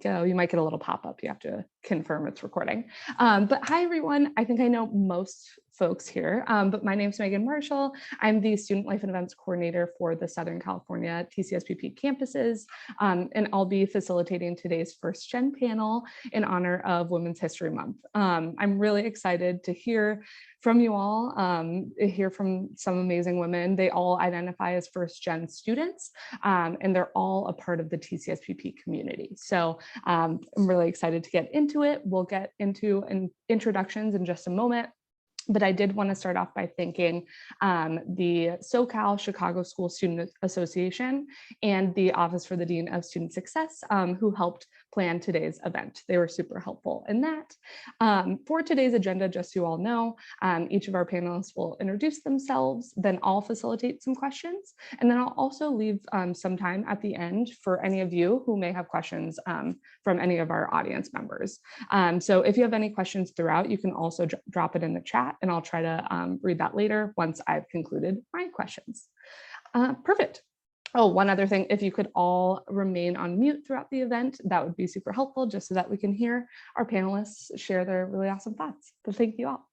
go. You might get a little pop-up. You have to confirm it's recording. But hi, everyone. I think I know most folks here, but my name is Megan Marshall. I'm the Student Life and Events Coordinator for the Southern California TCSPP campuses, and I'll be facilitating today's First Gen panel in honor of Women's History Month. I'm really excited to hear from you all, hear from some amazing women. They all identify as First Gen students, and they're all a part of the TCSPP community. So I'm really excited to get into it. We'll get into introductions in just a moment. But I did want to start off by thanking the SoCal Chicago School Student Association and the Office for the Dean of Student Success, who helped plan today's event. They were super helpful in that. For today's agenda, just so you all know, each of our panelists will introduce themselves, then I'll facilitate some questions, and then I'll also leave some time at the end for any of you who may have questions from any of our audience members. So if you have any questions throughout, you can also drop it in the chat, and I'll try to read that later once I've concluded my questions. Perfect. Oh, one other thing, if you could all remain on mute throughout the event, that would be super helpful, just so that we can hear our panelists share their really awesome thoughts. But thank you all.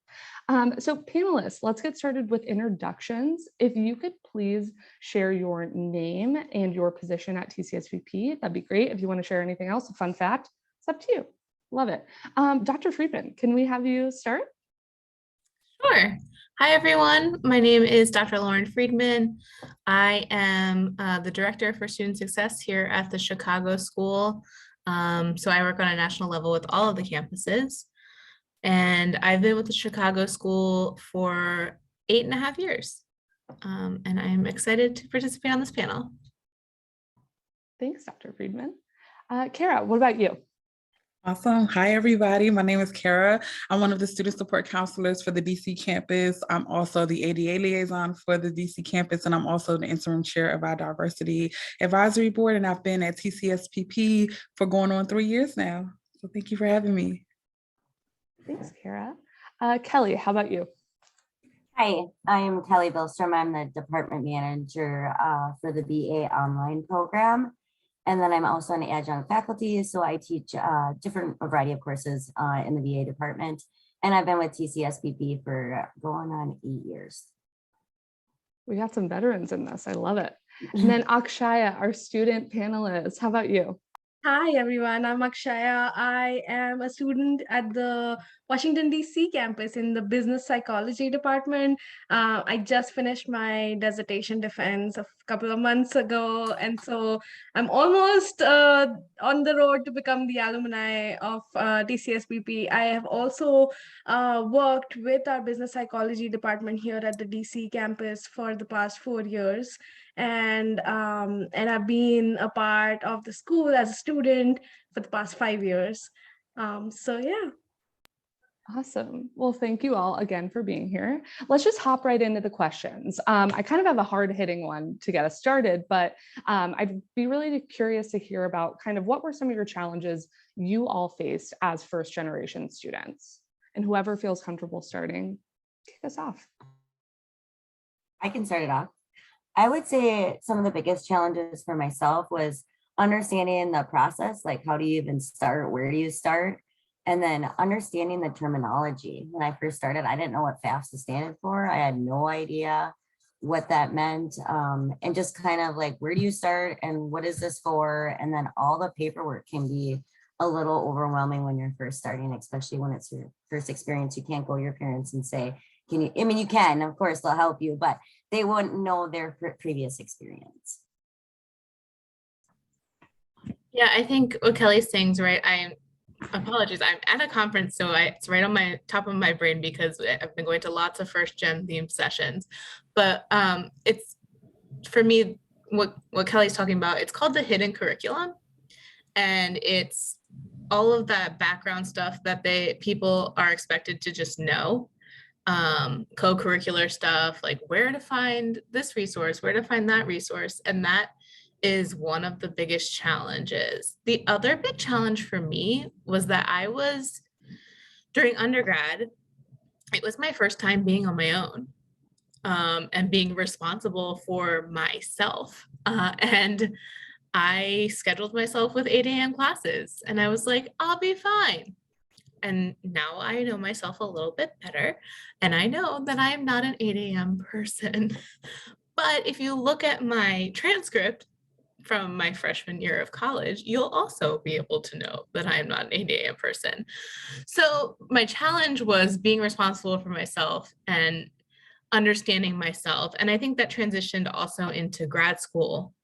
So panelists, let's get started with introductions. If you could please share your name and your position at TCSPP, that'd be great. If you want to share anything else, a fun fact, it's up to you. Love it. Dr. Friedman, can we have you start? Sure. Hi, everyone. My name is Dr. Lauren Friedman. I am the Director for Student Success here at the Chicago School. So I work on a national level with all of the campuses. And I've been with the Chicago School for 8.5 years. And I'm excited to participate on this panel. Thanks, Dr. Friedman. Kara, what about you? Awesome. Hi, everybody. My name is Kara. I'm one of the student support counselors for the DC campus. I'm also the ADA liaison for the DC campus, and I'm also the interim chair of our diversity advisory board. And I've been at TCSPP for going on 3 years now. So thank you for having me. Thanks, Kara. Kelly, how about you? Hi, I am Kelly Bilstrom. I'm the department manager for the BA online program. And then I'm also an adjunct faculty, so I teach a variety of courses in the VA department. And I've been with TCSPP for going on 8 years. We got some veterans in this. I love it. And then Akshaya, our student panelist, how about you? Hi, everyone. I'm Akshaya. I am a student at the Washington, D.C. campus in the business psychology department. I just finished my dissertation defense a couple of months ago. And so I'm almost on the road to become the alumni of TCSPP. I have also worked with our business psychology department here at the D.C. campus for the past 4 years. And I've been a part of the school as a student for the past 5 years. So yeah. Awesome. Well, thank you all again for being here. Let's just hop right into the questions. I kind of have a hard-hitting one to get us started, but I'd be really curious to hear about kind of what were some of your challenges you all faced as first-generation students? And whoever feels comfortable starting, kick us off. I can start it off. I would say some of the biggest challenges for myself was understanding the process, like how do you even start, where do you start? And then understanding the terminology. When I first started, I didn't know what FAFSA standed for. I had no idea what that meant. And just kind of like, where do you start and what is this for? And then all the paperwork can be a little overwhelming when you're first starting, especially when it's your first experience. You can't go to your parents and say, can you, I mean, you can, of course, they'll help you, but they wouldn't know their previous experience. Yeah, I think what Kelly's saying is right. Apologies, I'm at a conference, so it's right on my top of my brain because I've been going to lots of first gen themed sessions. But it's, for me, what Kelly's talking about, it's called the hidden curriculum. And it's all of that background stuff that people are expected to just know. Co-curricular stuff, like where to find this resource, where to find that resource. And that is one of the biggest challenges. The other big challenge for me was that during undergrad, it was my first time being on my own and being responsible for myself. And I scheduled myself with 8 a.m. classes and I was like, I'll be fine. And now I know myself a little bit better. And I know that I am not an 8 a.m. person. But if you look at my transcript from my freshman year of college, you'll also be able to know that I am not an 8 a.m. person. So my challenge was being responsible for myself and understanding myself. And I think that transitioned also into grad school,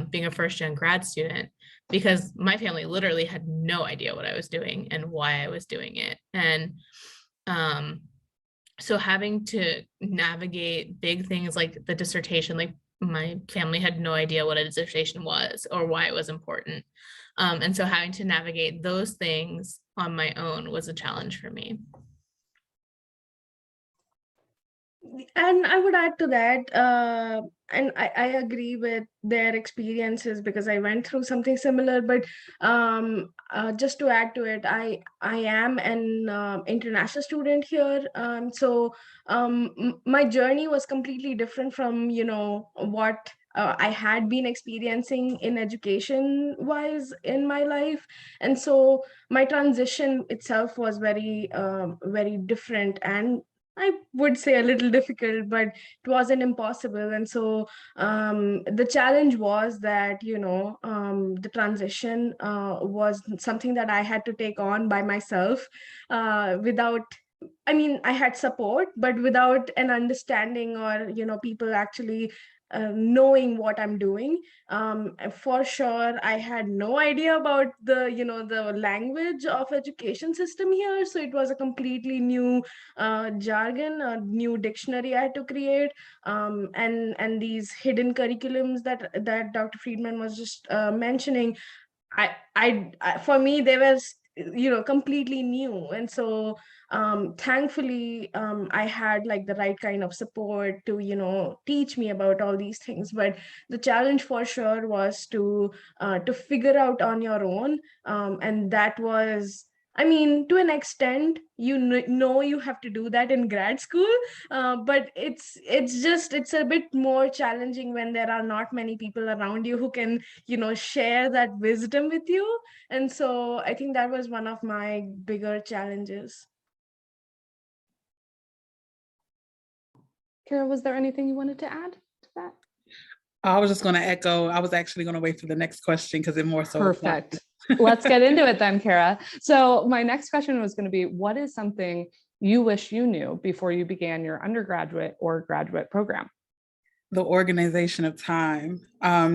being a first gen grad student, because my family literally had no idea what I was doing and why I was doing it. And so having to navigate big things like the dissertation, like my family had no idea what a dissertation was or why it was important. And so having to navigate those things on my own was a challenge for me. And I would add to that, and I agree with their experiences because I went through something similar. But just to add to it, I am an international student here, so my journey was completely different from what I had been experiencing in education wise in my life, and so my transition itself was very different, and I would say a little difficult, but it wasn't impossible. And so the challenge was that, the transition was something that I had to take on by myself without, I mean, I had support, but without an understanding or, people actually knowing what I'm doing. For sure, I had no idea about the language of education system here. So it was a completely new jargon, a new dictionary I had to create, and these hidden curriculums that Dr. Friedman was just mentioning. For me, they were completely new, and so thankfully I had like the right kind of support to teach me about all these things. But the challenge for sure was to figure out on your own, and that was, I mean, to an extent, know you have to do that in grad school, but it's a bit more challenging when there are not many people around you who can share that wisdom with you. And so I think that was one of my bigger challenges. Kara, was there anything you wanted to add to that? I was just going to echo. I was actually going to wait for the next question because it more so. Perfect. Let's get into it then, Kara. So my next question was going to be, what is something you wish you knew before you began your undergraduate or graduate program? The organization of time,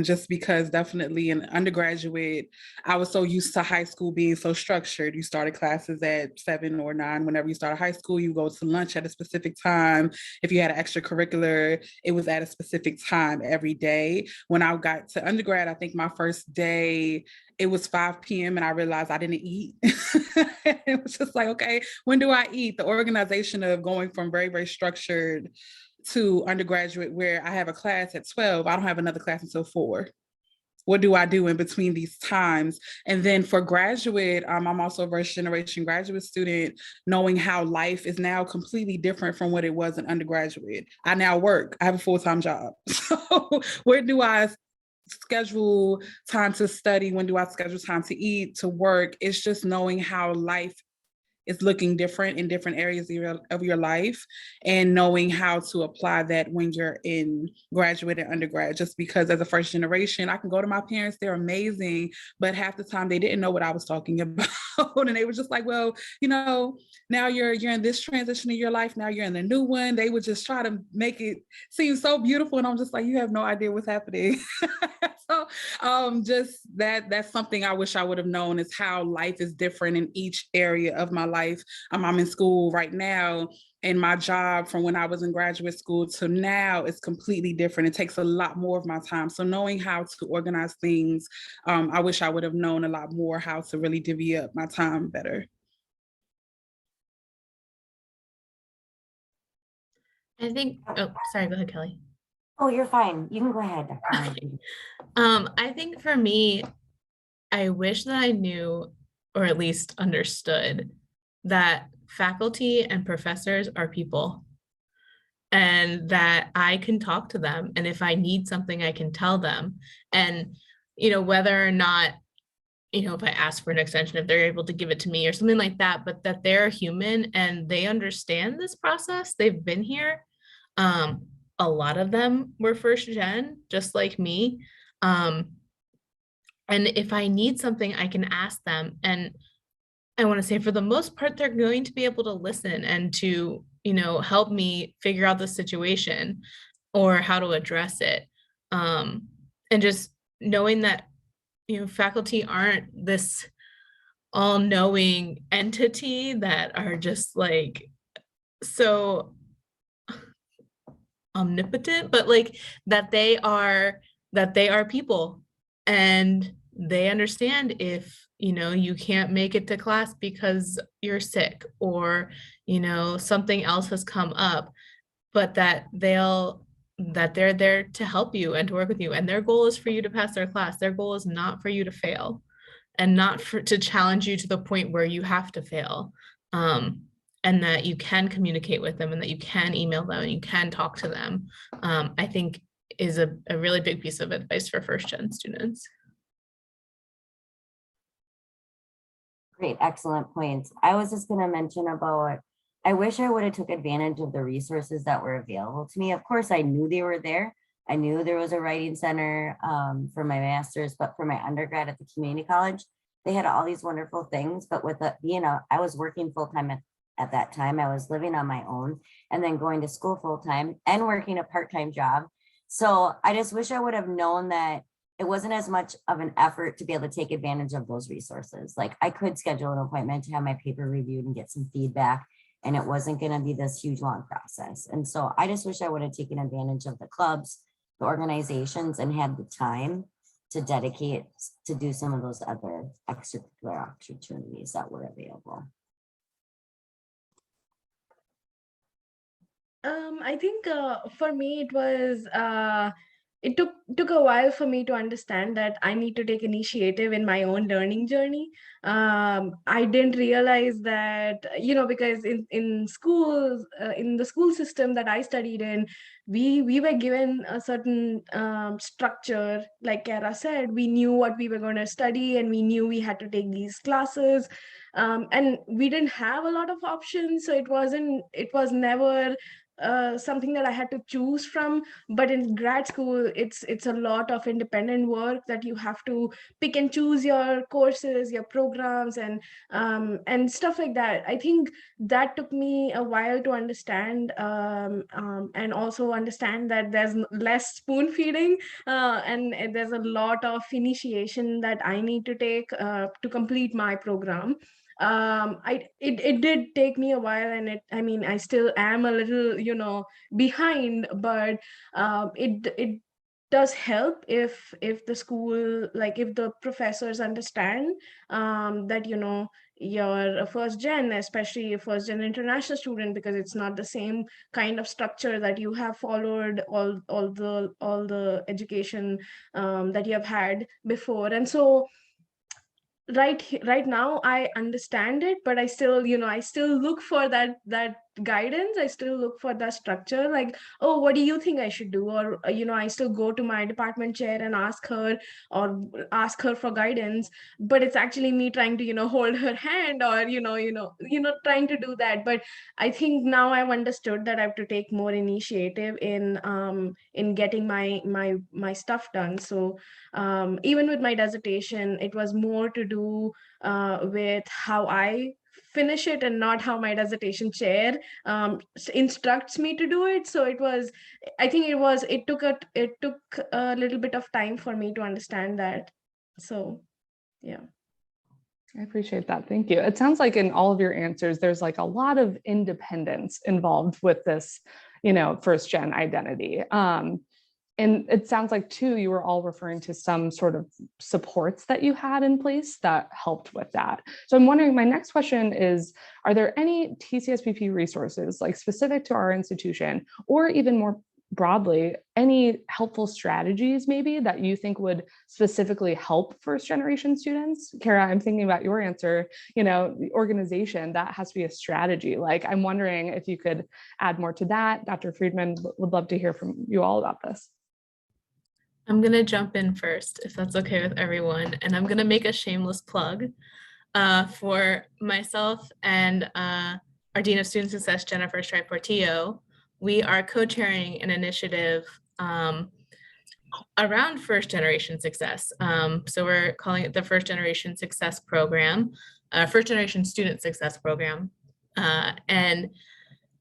just because definitely in undergraduate, I was so used to high school being so structured. You started classes at 7 or 9. Whenever you started high school, you go to lunch at a specific time. If you had an extracurricular, it was at a specific time every day. When I got to undergrad, I think my first day, it was 5 p.m. and I realized I didn't eat. It was just like, okay, when do I eat? The organization of going from very, very structured to undergraduate where I have a class at 12, I don't have another class until 4. What do I do in between these times? And then for graduate, I'm also a first generation graduate student, knowing how life is now completely different from what it was in undergraduate. I now work, I have a full-time job. So where do I schedule time to study? When do I schedule time to eat, to work? It's just knowing how life is looking different in different areas of your life, and knowing how to apply that when you're in graduate and undergrad. Just because as a first generation, I can go to my parents, they're amazing, but half the time they didn't know what I was talking about. And they were just like, well, now you're in this transition in your life, now you're in a new one. They would just try to make it seem so beautiful. And I'm just like, you have no idea what's happening. So just that's something I wish I would have known, is how life is different in each area of my life. I'm in school right now, and my job from when I was in graduate school to now is completely different. It takes a lot more of my time. So knowing how to organize things, I wish I would have known a lot more how to really divvy up my time better. I think, oh, sorry, go ahead, Kelly. Oh, you're fine. You can go ahead. I think for me, I wish that I knew, or at least understood, that faculty and professors are people, and that I can talk to them. And if I need something, I can tell them. And whether or not, if I ask for an extension, if they're able to give it to me or something like that, but that they're human and they understand this process. They've been here. A lot of them were first gen, just like me. And if I need something, I can ask them. And I want to say for the most part, they're going to be able to listen and to, help me figure out the situation or how to address it. And just knowing that, faculty aren't this all-knowing entity that are just like so omnipotent, but like that they are people and they understand if you can't make it to class because you're sick or something else has come up, but that they're there to help you and to work with you, and their goal is for you to pass their class. Their goal is not for you to fail and not to challenge you to the point where you have to fail, and that you can communicate with them and that you can email them and you can talk to them, I think is a really big piece of advice for first gen students. Great, excellent points. I was just going to mention about, I wish I would have took advantage of the resources that were available to me. Of course, I knew they were there. I knew there was a writing center for my master's, but for my undergrad at the community college, they had all these wonderful things. But with I was working full time at that time. I was living on my own and then going to school full time and working a part-time job. So I just wish I would have known that it wasn't as much of an effort to be able to take advantage of those resources. Like I could schedule an appointment to have my paper reviewed and get some feedback, and it wasn't going to be this huge long process. And so I just wish I would have taken advantage of the clubs, the organizations, and had the time to dedicate to do some of those other extracurricular opportunities that were available. I think for me it was it took a while for me to understand that I need to take initiative in my own learning journey. I didn't realize that, because in schools, in the school system that I studied in, we were given a certain structure. Like Kara said, we knew what we were going to study and we knew we had to take these classes. And we didn't have a lot of options. So it was never something that I had to choose from. But in grad school, it's a lot of independent work that you have to pick and choose your courses, your programs, and stuff like that. I think that took me a while to understand, and also understand that there's less spoon feeding, and there's a lot of initiation that I need to take to complete my program. It did take me a while, and I still am a little behind, but it does help if the school, like if the professors understand that you're a first gen, especially a first gen international student, because it's not the same kind of structure that you have followed all the education that you have had before. And so right now I understand it, but I still look for that guidance. I still look for that structure, like, oh, what do you think I should do? Or I still go to my department chair and ask her for guidance, but it's actually me trying to hold her hand, or trying to do that. But I think now I've understood that I have to take more initiative in getting my stuff done. So even with my dissertation, it was more to do with how I finish it and not how my dissertation chair instructs me to do it. So it took a little bit of time for me to understand that. So yeah. I appreciate that. Thank you. It sounds like in all of your answers, there's like a lot of independence involved with this, first gen identity. And it sounds like too, you were all referring to some sort of supports that you had in place that helped with that. So I'm wondering, my next question is, are there any TCSPP resources like specific to our institution, or even more broadly, any helpful strategies maybe that you think would specifically help first generation students? Kara, I'm thinking about your answer, the organization, that has to be a strategy. Like, I'm wondering if you could add more to that. Dr. Friedman, would love to hear from you all about this. I'm gonna jump in first, if that's okay with everyone, and I'm gonna make a shameless plug for myself and our Dean of Student Success, Jennifer Stripe-Portillo. We are co-chairing an initiative around first generation success. So we're calling it the First Generation Success Program, First Generation Student Success Program. And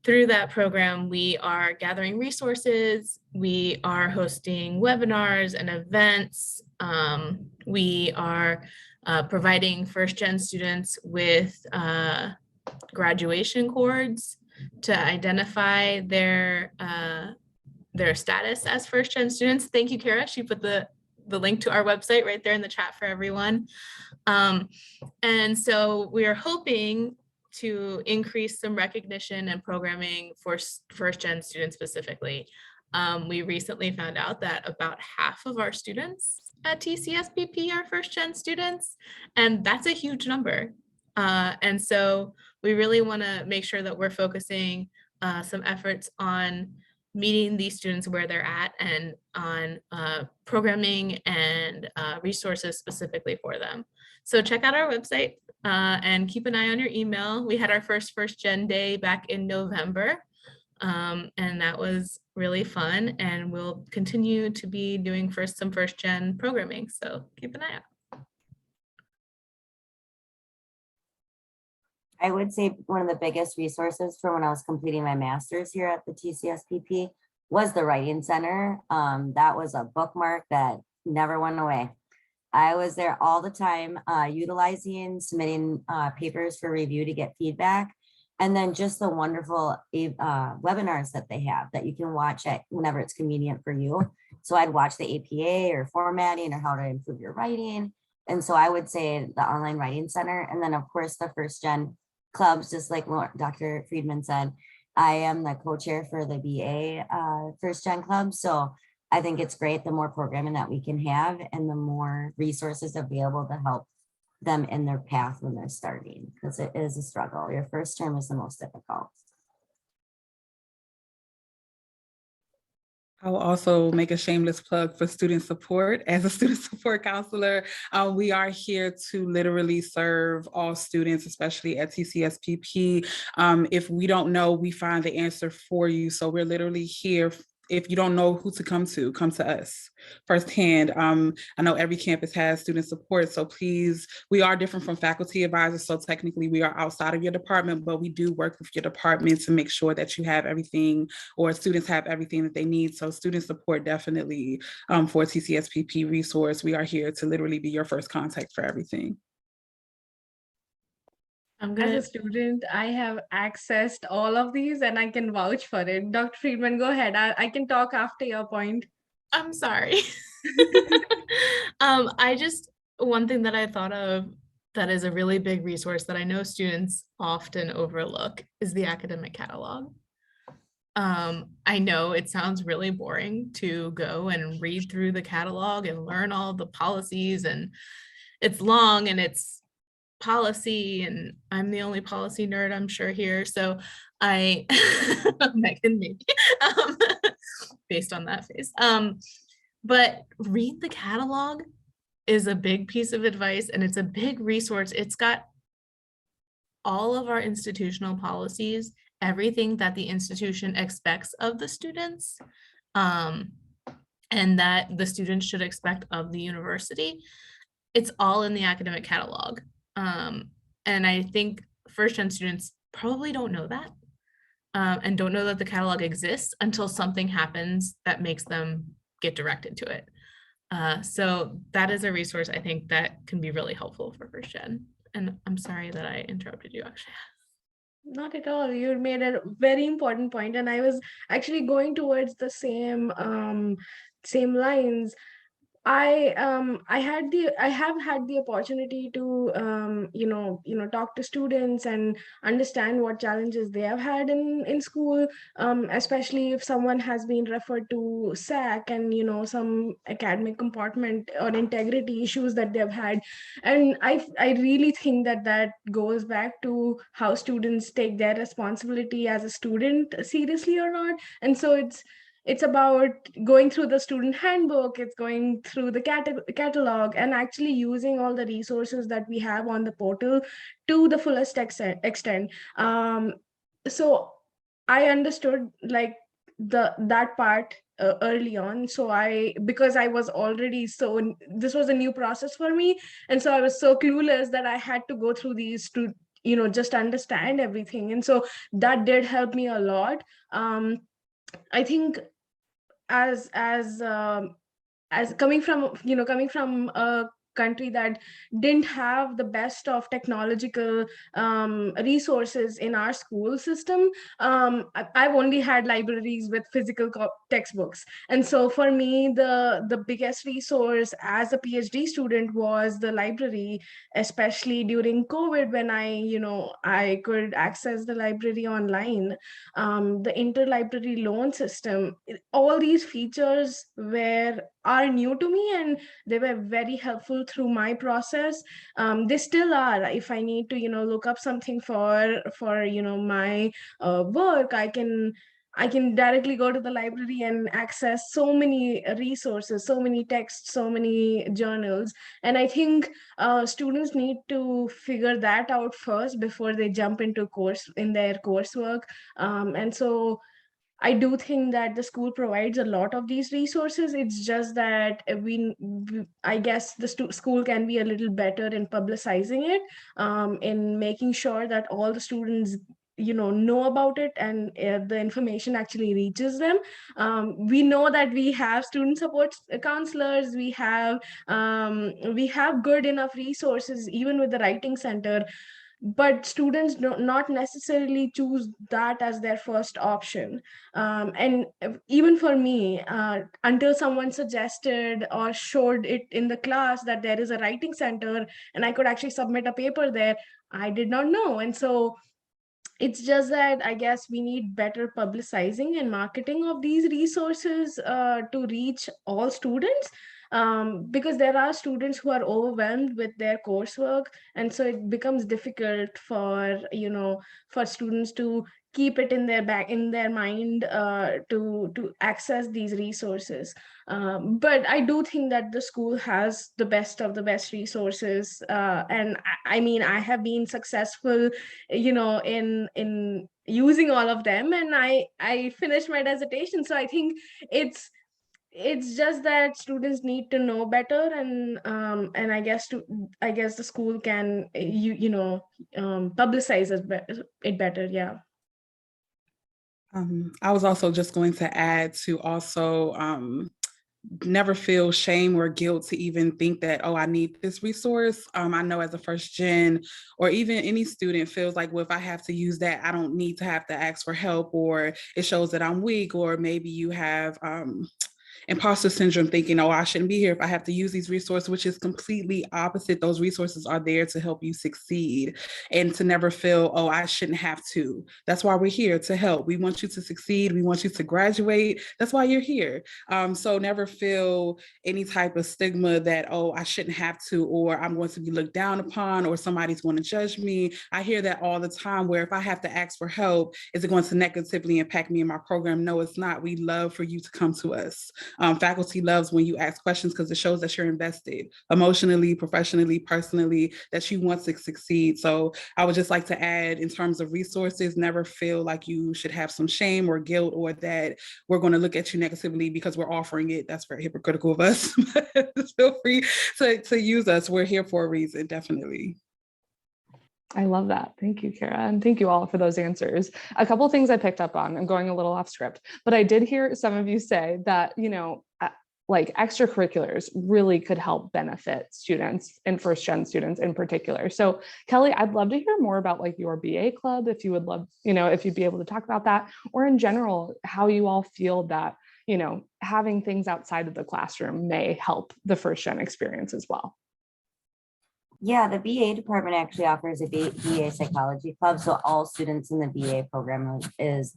through that program, we are gathering resources, we are hosting webinars and events, we are providing first-gen students with graduation cords to identify their status as first-gen students. Thank you, Kara. She put the link to our website right there in the chat for everyone. And so we are hoping to increase some recognition and programming for first-gen students specifically. We recently found out that about half of our students at TCSPP are first-gen students, and that's a huge number. And so we really want to make sure that we're focusing some efforts on meeting these students where they're at and on programming and resources specifically for them. So check out our website and keep an eye on your email. We had our first Gen Day back in November, and that was really fun, and we'll continue to be doing some first gen programming, so keep an eye out. I would say one of the biggest resources for when I was completing my master's here at the TCSPP was the Writing Center. That was a bookmark that never went away. I was there all the time, utilizing, submitting papers for review to get feedback. And then just the wonderful webinars that they have that you can watch at whenever it's convenient for you. So I'd watch the APA or formatting or how to improve your writing. And so I would say the online Writing Center. And then of course the first gen clubs, just like Dr. Friedman said, I am the co-chair for the BA first gen club. So I think it's great the more programming that we can have and the more resources available to help them in their path when they're starting, because it is a struggle. Your first term is the most difficult. I will also make a shameless plug for student support. As a student support counselor, we are here to literally serve all students, especially at TCSPP. If we don't know, we find the answer for you. So we're literally here. If you don't know who to come to us firsthand. I know every campus has student support, so please, we are different from faculty advisors, so technically we are outside of your department, but we do work with your department to make sure that you have everything, or students have everything that they need. So student support definitely for TCSPP resource. We are here to literally be your first contact for everything. As a student, I have accessed all of these and I can vouch for it. Dr. Friedman, go ahead. I can talk after your point. I'm sorry. One thing that I thought of that is a really big resource that I know students often overlook is the academic catalog. I know it sounds really boring to go and read through the catalog and learn all the policies, and it's long and it's policy, and I'm the only policy nerd I'm sure here, so I Megan maybe based on that face, but read the catalog is a big piece of advice, and it's a big resource. It's got all of our institutional policies, everything that the institution expects of the students, and that the students should expect of the university. It's all in the academic catalog. And I think first-gen students probably don't know that, and don't know that the catalog exists until something happens that makes them get directed to it. So that is a resource I think that can be really helpful for first-gen. And I'm sorry that I interrupted you, actually. Not at all. You made a very important point, and I was actually going towards the same lines. I have had the opportunity to talk to students and understand what challenges they have had in school, especially if someone has been referred to SAC and some academic compartment or integrity issues that they've had, and I really think that goes back to how students take their responsibility as a student seriously or not, and so it's about going through the student handbook, it's going through the catalog, and actually using all the resources that we have on the portal to the fullest extent. So I understood like that part early on. So because I was already this was a new process for me, and so I was so clueless that I had to go through these to just understand everything. And so that did help me a lot. I think as coming from a country that didn't have the best of technological resources in our school system, I've only had libraries with physical textbooks. And so for me, the biggest resource as a PhD student was the library, especially during COVID, when I could access the library online. The interlibrary loan system, all these features are new to me, and they were very helpful through my process. They still are. If I need to look up something for my work, I can directly go to the library and access so many resources, so many texts, so many journals. And I think students need to figure that out first before they jump into their coursework. And so I do think that the school provides a lot of these resources. It's just that I guess the school can be a little better in publicizing it, in making sure that all the students know about it, and the information actually reaches them. We know that we have student support counselors, we have good enough resources even with the writing center, but students do not necessarily choose that as their first option. And even for me, until someone suggested or showed it in the class that there is a writing center and I could actually submit a paper there, I did not know. And so it's just that I guess we need better publicizing and marketing of these resources to reach all students, because there are students who are overwhelmed with their coursework, and so it becomes difficult for students to keep it in their mind, to access these resources. But I do think that the school has the best of the best resources, and I mean, I have been successful in using all of them, and I finished my dissertation. So I think it's just that students need to know better, and I guess the school can publicize it better. Yeah. I was also just going to add to also never feel shame or guilt to even think that, oh, I need this resource. I know as a first gen, or even any student feels like, well, if I have to use that, I don't need to have to ask for help, or it shows that I'm weak, or maybe you have imposter syndrome, thinking, oh, I shouldn't be here if I have to use these resources, which is completely opposite. Those resources are there to help you succeed, and to never feel, oh, I shouldn't have to. That's why we're here, to help. We want you to succeed. We want you to graduate. That's why you're here. So never feel any type of stigma that, oh, I shouldn't have to, or I'm going to be looked down upon, or somebody's going to judge me. I hear that all the time, where if I have to ask for help, is it going to negatively impact me in my program? No, it's not. We love for you to come to us. Faculty loves when you ask questions, because it shows that you're invested emotionally, professionally, personally, that you want to succeed. So I would just like to add, in terms of resources, never feel like you should have some shame or guilt, or that we're going to look at you negatively because we're offering it. That's very hypocritical of us. Feel free to use us. We're here for a reason, definitely. I love that. Thank you, Kara. And thank you all for those answers. A couple of things I picked up on. I'm going a little off script, but I did hear some of you say that, like extracurriculars really could help benefit students and first gen students in particular. So Kelly, I'd love to hear more about like your BA club, if you would love, if you'd be able to talk about that, or in general, how you all feel that, having things outside of the classroom may help the first gen experience as well. Yeah, the BA department actually offers a BA psychology club. So all students in the BA program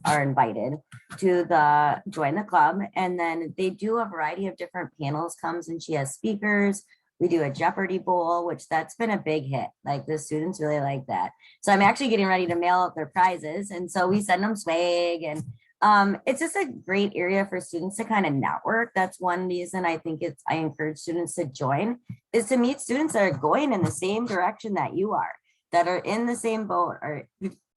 are invited to join the club. And then they do a variety of different panels comes, and she has speakers. We do a Jeopardy bowl, which that's been a big hit. Like the students really like that. So I'm actually getting ready to mail out their prizes. And so we send them swag, and It's just a great area for students to kind of network. That's one reason I think I encourage students to join, is to meet students that are going in the same direction that you are, that are in the same boat, or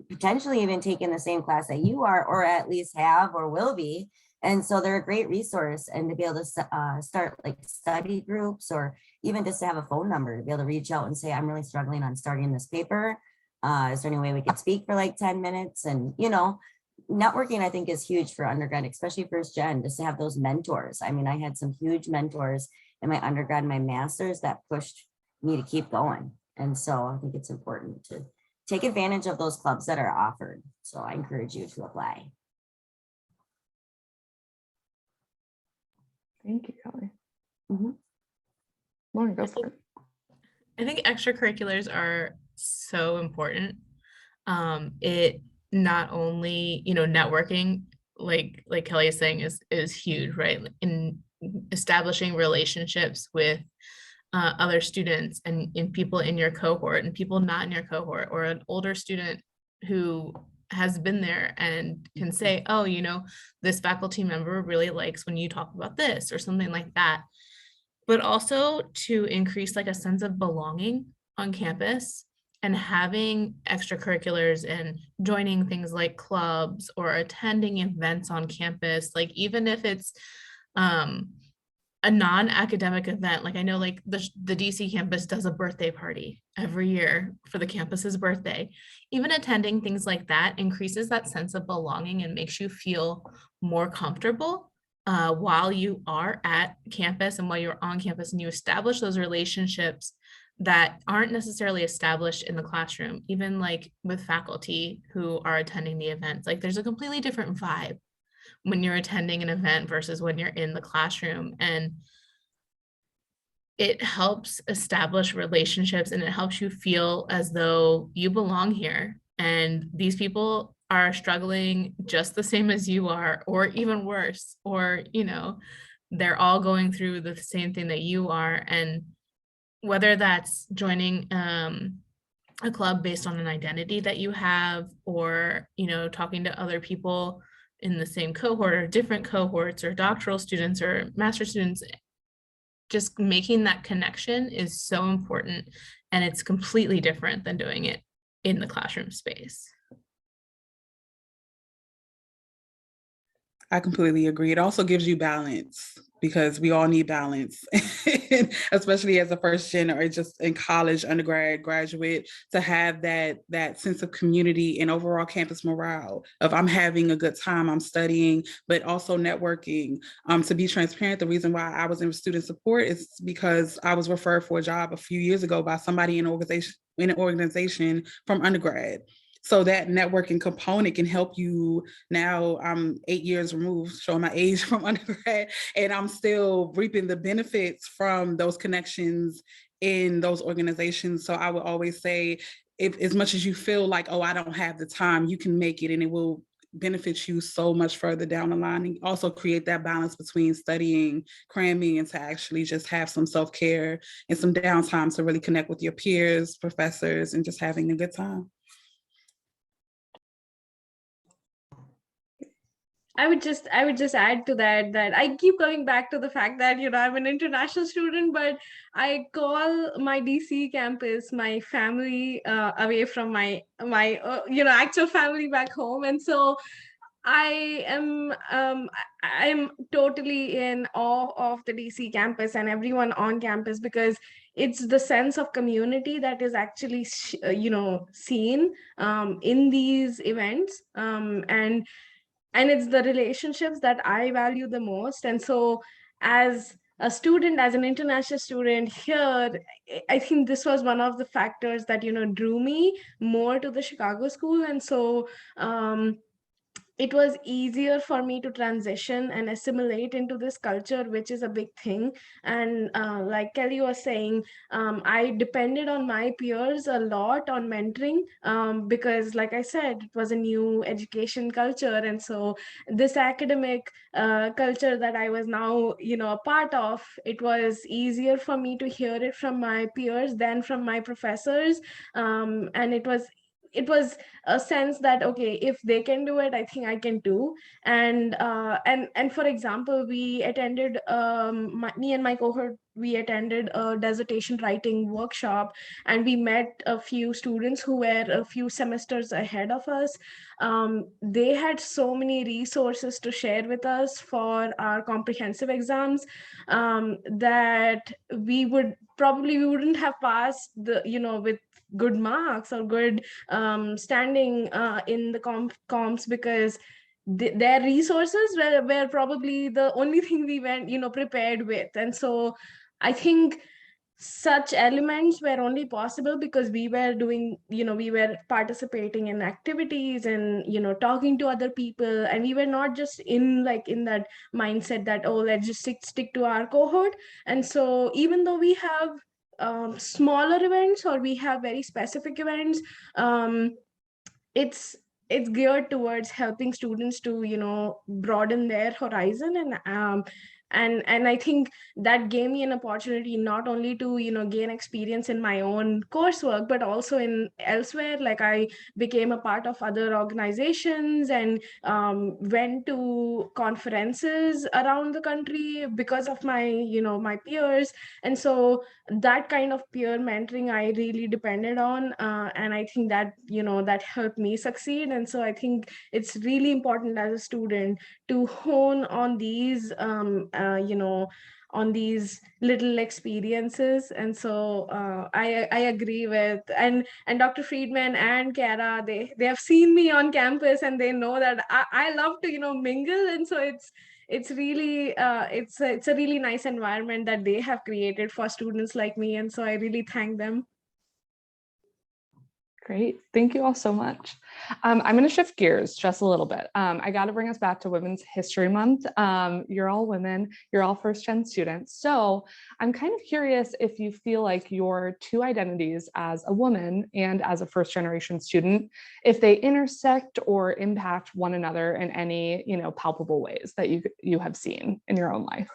potentially even taking the same class that you are, or at least have or will be. And so they're a great resource, and to be able to start like study groups, or even just to have a phone number to be able to reach out and say, I'm really struggling on starting this paper. Is there any way we could speak for like 10 minutes? And, you know, networking, I think, is huge for undergrad, especially first gen, just to have those mentors. I mean, I had some huge mentors in my undergrad and my master's that pushed me to keep going. And so I think it's important to take advantage of those clubs that are offered. So I encourage you to apply. Thank you, Kelly. Mhm. Lauren, go for it. I think extracurriculars are so important. It not only, you know, networking, like Kelly is saying, is huge, right? In establishing relationships with other students and people in your cohort and people not in your cohort, or an older student who has been there and can say, oh, you know, this faculty member really likes when you talk about this, or something like that. But also to increase like a sense of belonging on campus, and having extracurriculars and joining things like clubs or attending events on campus, like even if it's a non-academic event. Like I know like the DC campus does a birthday party every year for the campus's birthday. Even attending things like that increases that sense of belonging and makes you feel more comfortable while you are at campus and while you're on campus, and you establish those relationships that aren't necessarily established in the classroom, even like with faculty who are attending the events. Like there's a completely different vibe when you're attending an event versus when you're in the classroom. And it helps establish relationships, and it helps you feel as though you belong here. And these people are struggling just the same as you are, or even worse, or, you know, they're all going through the same thing that you are. And whether that's joining a club based on an identity that you have, or, you know, talking to other people in the same cohort or different cohorts, or doctoral students or master students, just making that connection is so important. And it's completely different than doing it in the classroom space. I completely agree. It also gives you balance, because we all need balance, especially as a first gen or just in college, undergrad, graduate, to have that sense of community and overall campus morale of I'm having a good time, I'm studying, but also networking. To be transparent, the reason why I was in student support is because I was referred for a job a few years ago by somebody in an organization from undergrad. So that networking component can help you. Now I'm 8 years removed, showing my age, from undergrad, and I'm still reaping the benefits from those connections in those organizations. So I would always say, if as much as you feel like, oh, I don't have the time, you can make it, and it will benefit you so much further down the line. And also create that balance between studying, cramming, and to actually just have some self-care and some downtime to really connect with your peers, professors, and just having a good time. I would just add to that I keep coming back to the fact that, you know, I'm an international student, but I call my DC campus my family, away from my you know, actual family back home. And so I'm totally in awe of the DC campus and everyone on campus, because it's the sense of community that is actually you know, seen in these events, and it's the relationships that I value the most. And so as a student, as an international student here, I think this was one of the factors that, you know, drew me more to the Chicago school. And so it was easier for me to transition and assimilate into this culture, which is a big thing. And like Kelly was saying, I depended on my peers a lot on mentoring, because like I said, it was a new education culture. And so this academic culture that I was now, you know, a part of, it was easier for me to hear it from my peers than from my professors. And it was it was a sense that, okay, if they can do it, I think I can too. And for example, we attended, me and my cohort, we attended a dissertation writing workshop, and we met a few students who were a few semesters ahead of us. They had so many resources to share with us for our comprehensive exams, that we wouldn't have passed with good marks or good standing in the comps, because their resources were probably the only thing we went prepared with. And so I think such elements were only possible because we were doing, we were participating in activities and talking to other people, and we were not just in that mindset that, oh, let's just stick to our cohort. And so even though we have smaller events, or we have very specific events, it's geared towards helping students to broaden their horizon. And I think that gave me an opportunity not only to gain experience in my own coursework, but also in elsewhere. Like, I became a part of other organizations and went to conferences around the country because of my peers. And so that kind of peer mentoring I really depended on, and I think that that helped me succeed. And so I think it's really important as a student to hone on these on these little experiences. And so I agree with, and Dr. Friedman and Kara, they have seen me on campus, and they know that I love to mingle. And so it's really it's a really nice environment that they have created for students like me. And so I really thank them. Great. Thank you all so much. I'm going to shift gears just a little bit. I got to bring us back to Women's History Month. You're all women, you're all first-gen students. So I'm kind of curious if you feel like your two identities as a woman and as a first-generation student, if they intersect or impact one another in any, palpable ways that you have seen in your own life.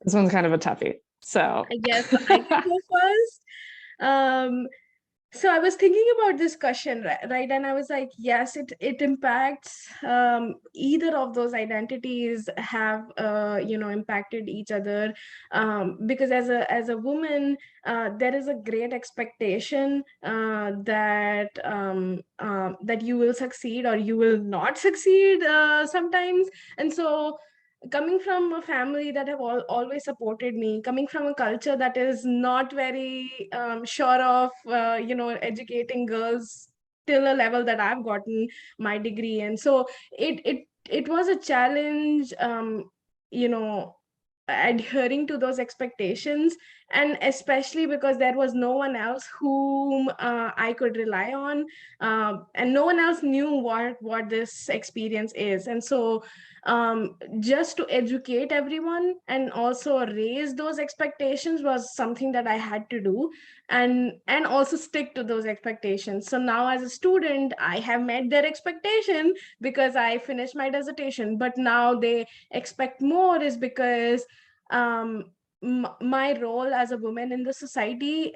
This one's kind of a toughie. So I guess I can go first. So I was thinking about this question, right? And I was like, yes, it impacts, either of those identities have impacted each other, because as a woman, there is a great expectation that that you will succeed or you will not succeed sometimes. And so, coming from a family that have always supported me, coming from a culture that is not very sure of educating girls till a level that I've gotten my degree. And so it was a challenge, you know adhering to those expectations, and especially because there was no one else whom I could rely on, and no one else knew what this experience is. And so just to educate everyone and also raise those expectations was something that I had to do, and also stick to those expectations. So now as a student, I have met their expectation because I finished my dissertation, but now they expect more is because my role as a woman in the society,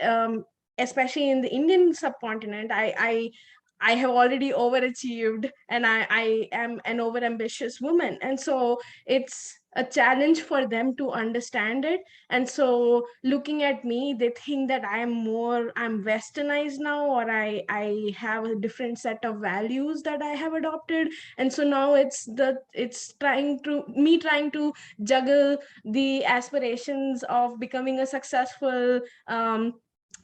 especially in the Indian subcontinent, I have already overachieved, and I am an overambitious woman. And so it's a challenge for them to understand it. And so looking at me, they think that I'm westernized now, or I have a different set of values that I have adopted. And so now it's trying to juggle the aspirations of becoming a successful a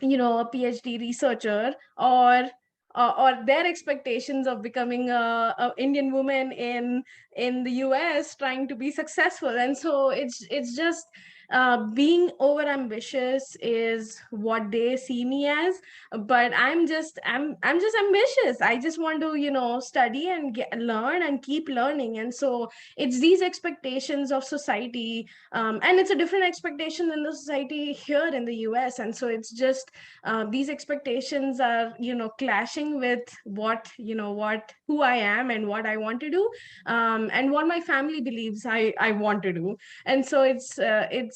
PhD researcher, or their expectations of becoming a Indian woman in the US trying to be successful. And so it's just being overambitious is what they see me as, but I'm just ambitious. I just want to study and learn and keep learning. And so it's these expectations of society, and it's a different expectation than the society here in the US. And so it's just these expectations are clashing with what who I am and what I want to do, and what my family believes I want to do. And so it's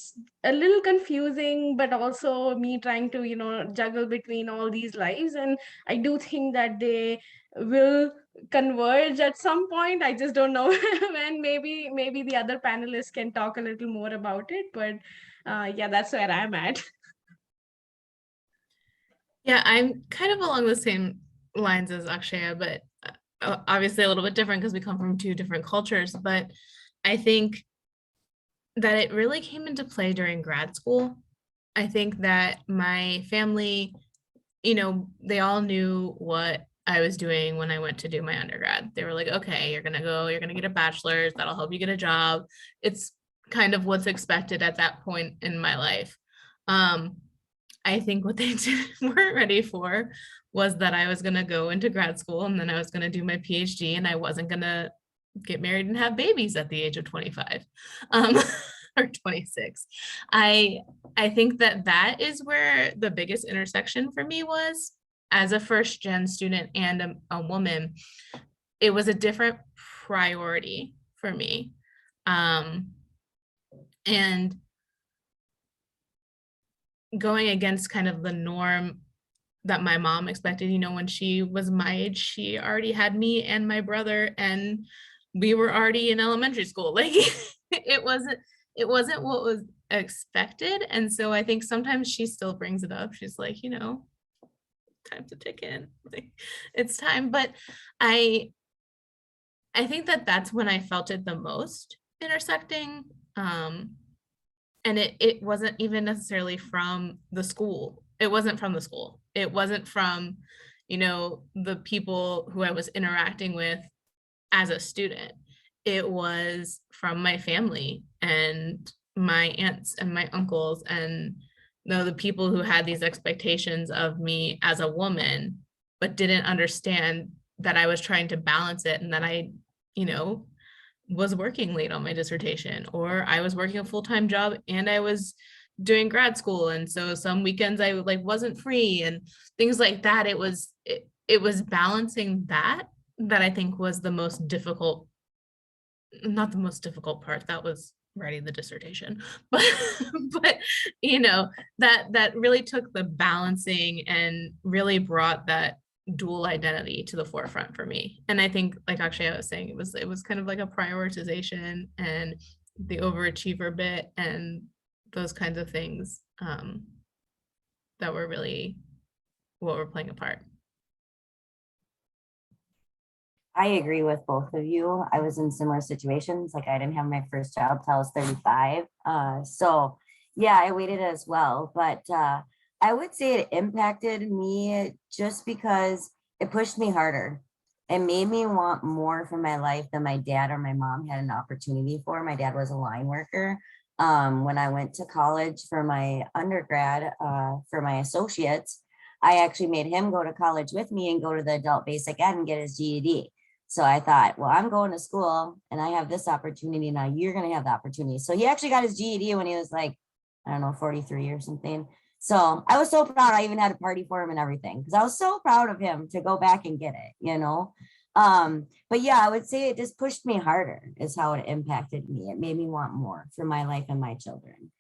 it's a little confusing, but also me trying to, juggle between all these lives. And I do think that they will converge at some point. I just don't know when. Maybe the other panelists can talk a little more about it, but yeah, that's where I'm at. Yeah, I'm kind of along the same lines as Akshaya, but obviously a little bit different because we come from two different cultures. But I think that it really came into play during grad school. I think that my family, they all knew what I was doing when I went to do my undergrad. They were like, okay, you're gonna get a bachelor's, that'll help you get a job. It's kind of what's expected at that point in my life. I think what they weren't ready for was that I was gonna go into grad school and then I was gonna do my PhD and I wasn't gonna get married and have babies at the age of 25 or 26. I think that is where the biggest intersection for me was as a first gen student and a woman. It was a different priority for me. And going against kind of the norm that my mom expected, when she was my age, she already had me and my brother and we were already in elementary school. Like it wasn't what was expected. And so I think sometimes she still brings it up. She's like, time to tick in. Like, it's time. But I think that that's when I felt it the most intersecting. And it wasn't even necessarily from the school. It wasn't from the school. It wasn't from, the people who I was interacting with as a student. It was from my family and my aunts and my uncles and the people who had these expectations of me as a woman, but didn't understand that I was trying to balance it and that I, was working late on my dissertation, or I was working a full-time job and I was doing grad school. And so some weekends I wasn't free and things like that. It was balancing that I think was the most difficult, not the most difficult part. That was writing the dissertation, but that really took the balancing and really brought that dual identity to the forefront for me. And I think, like Akshaya was saying, it was kind of like a prioritization and the overachiever bit and those kinds of things that were really what were playing a part. I agree with both of you. I was in similar situations. Like I didn't have my first job till I was 35. So yeah, I waited as well. But I would say it impacted me just because it pushed me harder. It made me want more for my life than my dad or my mom had an opportunity for. My dad was a line worker. When I went to college for my undergrad, for my associates, I actually made him go to college with me and go to the adult basic ed and get his GED. So I thought, well, I'm going to school and I have this opportunity. Now you're going to have the opportunity. So he actually got his GED when he was like, I don't know, 43 or something. So I was so proud. I even had a party for him and everything because I was so proud of him to go back and get it, But yeah, I would say it just pushed me harder is how it impacted me. It made me want more for my life and my children.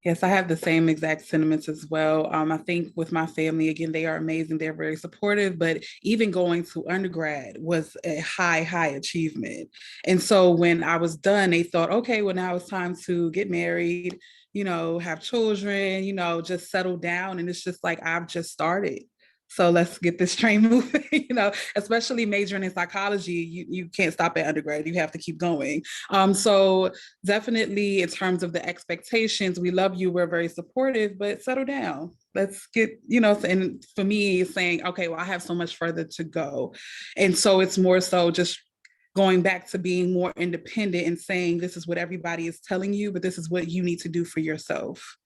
Yes, I have the same exact sentiments as well. I think with my family, again, they are amazing. They're very supportive, but even going to undergrad was a high achievement. And so when I was done, they thought, okay, well, now it's time to get married, have children, just settle down. And it's just like, I've just started. So let's get this train moving, especially majoring in psychology, you can't stop at undergrad, you have to keep going. So definitely in terms of the expectations, we love you, we're very supportive, but settle down. Let's get, and for me saying, okay, well, I have so much further to go. And so it's more so just going back to being more independent and saying, this is what everybody is telling you, but this is what you need to do for yourself.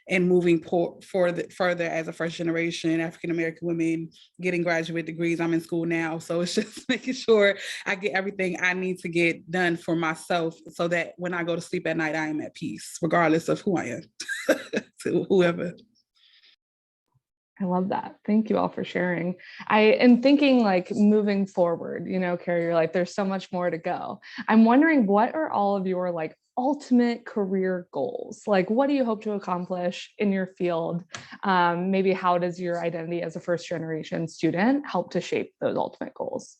And moving further as a first generation African-American woman, getting graduate degrees. I'm in school now. So it's just making sure I get everything I need to get done for myself so that when I go to sleep at night, I am at peace, regardless of who I am, to whoever. I love that. Thank you all for sharing. I am thinking like moving forward, Carrie, you're like, there's so much more to go. I'm wondering, what are all of your like ultimate career goals? Like, what do you hope to accomplish in your field? Maybe how does your identity as a first generation student help to shape those ultimate goals?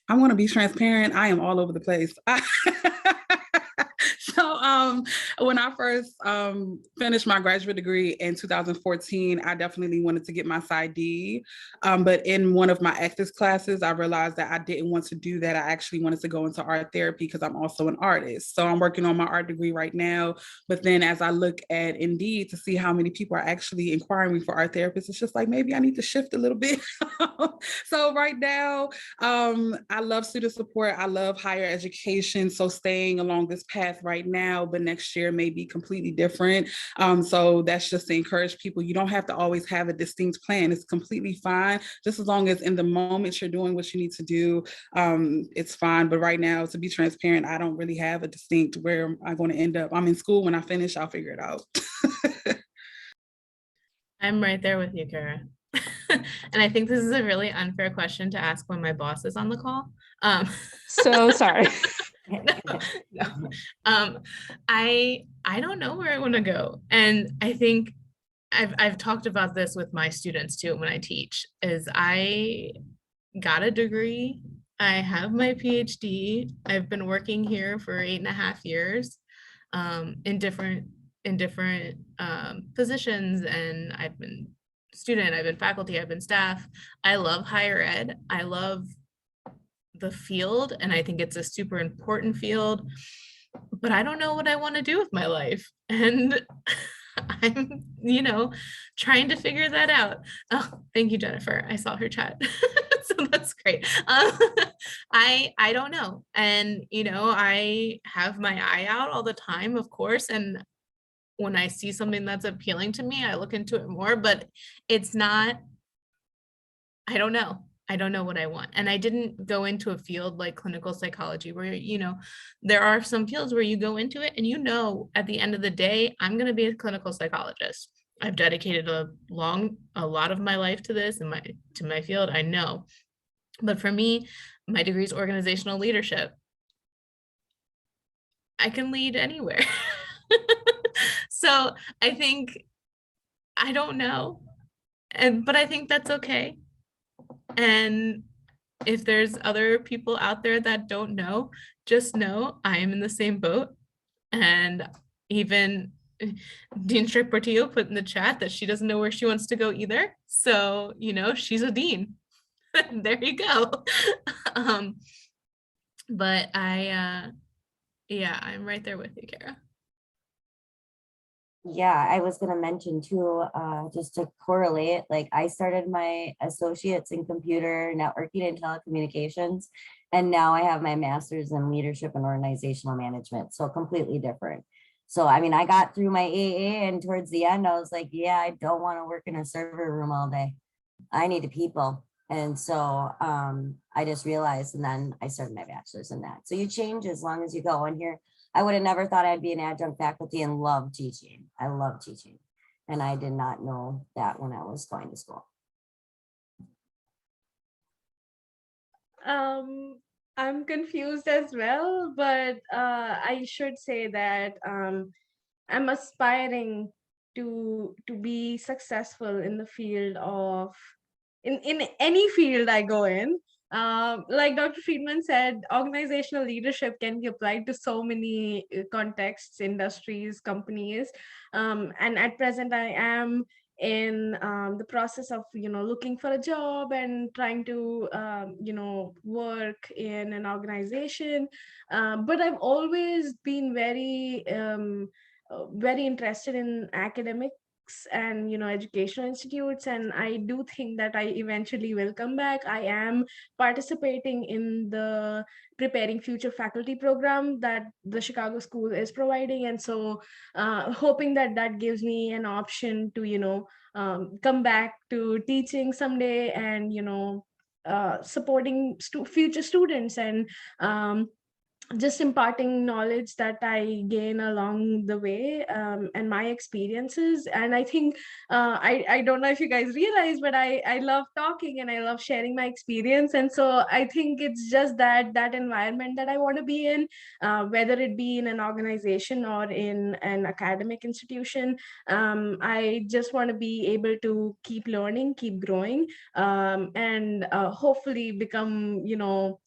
I want to be transparent. I am all over the place. So when I first finished my graduate degree in 2014, I definitely wanted to get my PsyD. But in one of my ethics classes, I realized that I didn't want to do that. I actually wanted to go into art therapy because I'm also an artist. So I'm working on my art degree right now. But then as I look at Indeed to see how many people are actually inquiring me for art therapists, it's just like, maybe I need to shift a little bit. So right now, I love student support. I love higher education. So staying along this path right now, but next year may be completely different. So that's just to encourage people. You don't have to always have a distinct plan. It's completely fine. Just as long as in the moment you're doing what you need to do, it's fine. But right now, to be transparent, I don't really have a distinct where I'm going to end up. I'm in school. When I finish, I'll figure it out. I'm right there with you, Kara. And I think this is a really unfair question to ask when my boss is on the call. So sorry. No. I don't know where I want to go. And I think I've talked about this with my students too when I teach, is I got a degree. I have my PhD. I've been working here for 8.5 years in different positions, and I've been student, I've been faculty, I've been staff. I love higher ed. I love the field, and I think it's a super important field, but I don't know what I want to do with my life. And I'm, trying to figure that out. Oh, thank you, Jennifer. I saw her chat. So that's great. I don't know. And, I have my eye out all the time, of course. And when I see something that's appealing to me, I look into it more, but it's not, I don't know. I don't know what I want. And I didn't go into a field like clinical psychology where, there are some fields where you go into it and at the end of the day, I'm going to be a clinical psychologist. I've dedicated a lot of my life to this and to my field, I know. But for me, my degree is organizational leadership. I can lead anywhere. So I think, I don't know, but I think that's okay. And if there's other people out there that don't know, just know I am in the same boat. And even Dean Strick-Portillo put in the chat that she doesn't know where she wants to go either. So, she's a dean. There you go. But I'm right there with you, Kara. Yeah, I was going to mention too, just to correlate, like I started my associates in computer networking and telecommunications, and now I have my master's in leadership and organizational management. So completely different. So, I mean, I got through my AA, and towards the end, I was like, yeah, I don't want to work in a server room all day. I need people. And so I just realized, and then I started my bachelor's in that. So you change as long as you go. And here, I would have never thought I'd be an adjunct faculty and love teaching. I love teaching. And I did not know that when I was going to school. I'm confused as well, but I should say that I'm aspiring to be successful in the field of in any field I go in. Like Dr. Friedman said, organizational leadership can be applied to so many contexts, industries, companies. And at present, I am in the process of, looking for a job and trying to, work in an organization. But I've always been very interested in academics and educational institutes, and I do think that I eventually will come back. I am participating in the Preparing Future Faculty program that the Chicago School is providing, and so hoping that that gives me an option to come back to teaching someday, and supporting future students, and just imparting knowledge that I gain along the way, and my experiences. And I think I don't know if you guys realize, but I love talking and I love sharing my experience. And so I think it's just that environment that I want to be in, whether it be in an organization or in an academic institution. I just want to be able to keep learning, keep growing, and hopefully become,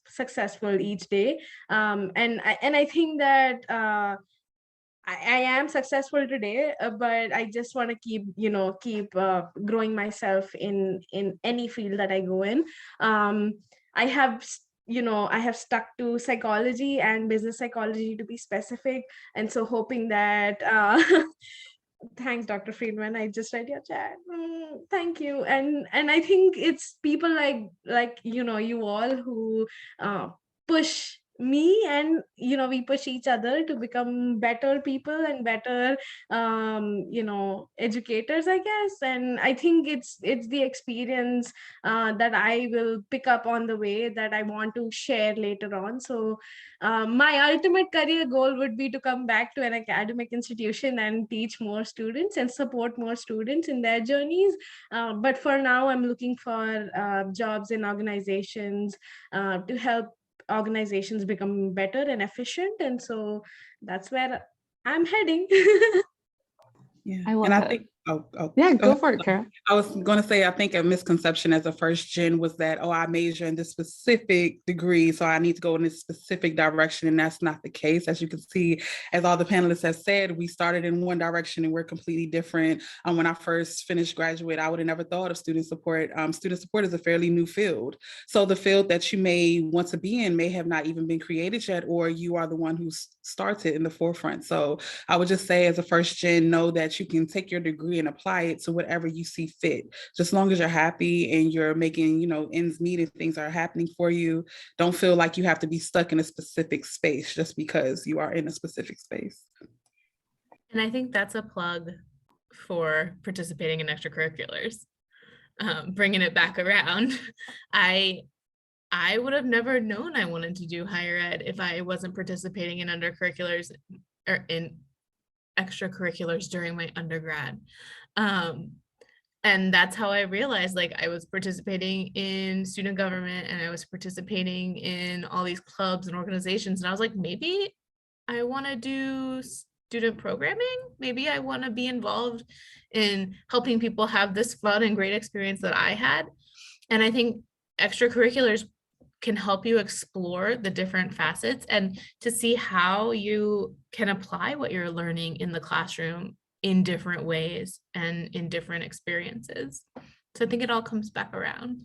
successful each day. And I think that I am successful today, but I just want to keep growing myself in any field that I go in. I have I have stuck to psychology and business psychology, to be specific, and so hoping that thanks, Dr. Friedman. I just read your chat. Thank you. And I think it's people like you all who push me, and we push each other to become better people and better educators, I guess. And I think it's the experience that I will pick up on the way that I want to share later on. So my ultimate career goal would be to come back to an academic institution and teach more students and support more students in their journeys. But for now, I'm looking for jobs in organizations to help organizations become better and efficient. And so that's where I'm heading. Yeah. I love and I it. think, Yeah, go go for it, Kara. I was going to say, I think a misconception as a first gen was that, oh, I major in this specific degree, so I need to go in this specific direction. And that's not the case. As you can see, as all the panelists have said, we started in one direction and we're completely different. When I first finished graduate, I would have never thought of student support. Student support is a fairly new field. So the field that you may want to be in may have not even been created yet, or you are the one who starts it in the forefront. So I would just say, as a first gen, know that you can take your degree and apply it to whatever you see fit. Just as long as you're happy and you're making, ends meet and things are happening for you, don't feel like you have to be stuck in a specific space just because you are in a specific space. And I think that's a plug for participating in extracurriculars. Bringing it back around, I would have never known I wanted to do higher ed if I wasn't participating in undercurriculars or in extracurriculars during my undergrad. And that's how I realized, like, I was participating in student government and I was participating in all these clubs and organizations. And I was like, maybe I want to do student programming. Maybe I want to be involved in helping people have this fun and great experience that I had. And I think extracurriculars can help you explore the different facets and to see how you can apply what you're learning in the classroom in different ways and in different experiences. So I think it all comes back around.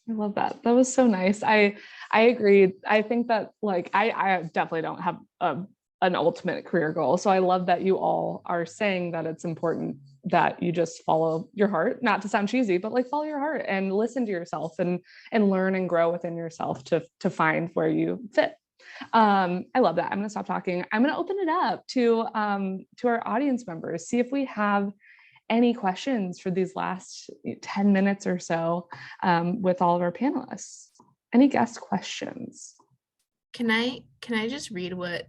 I love that. That was so nice. I agree. I think that, like, I definitely don't have an ultimate career goal. So I love that you all are saying that it's important that you just follow your heart, not to sound cheesy, but like follow your heart and listen to yourself and learn and grow within yourself to find where you fit. I love that. I'm going to stop talking. I'm going to open it up to our audience members, see if we have any questions for these last 10 minutes or so with all of our panelists. Any guest questions? Can I just read what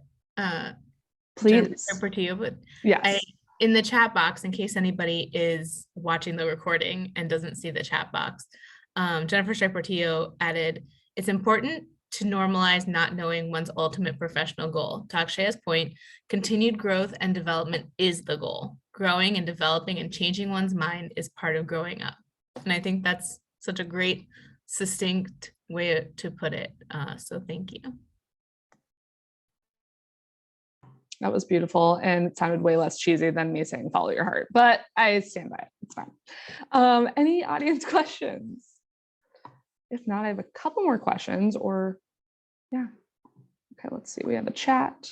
please Portillo, but yes, in the chat box, in case anybody is watching the recording and doesn't see the chat box, Jennifer Portillo added, it's important to normalize not knowing one's ultimate professional goal. To Akshaya's point, continued growth and development is the goal. Growing and developing and changing one's mind is part of growing up. And I think that's such a great, succinct way to put it. So thank you. that was beautiful. And it sounded way less cheesy than me saying follow your heart, but I stand by it. It's fine. Any audience questions? If not, I have a couple more questions or yeah. Okay, let's see. We have a chat.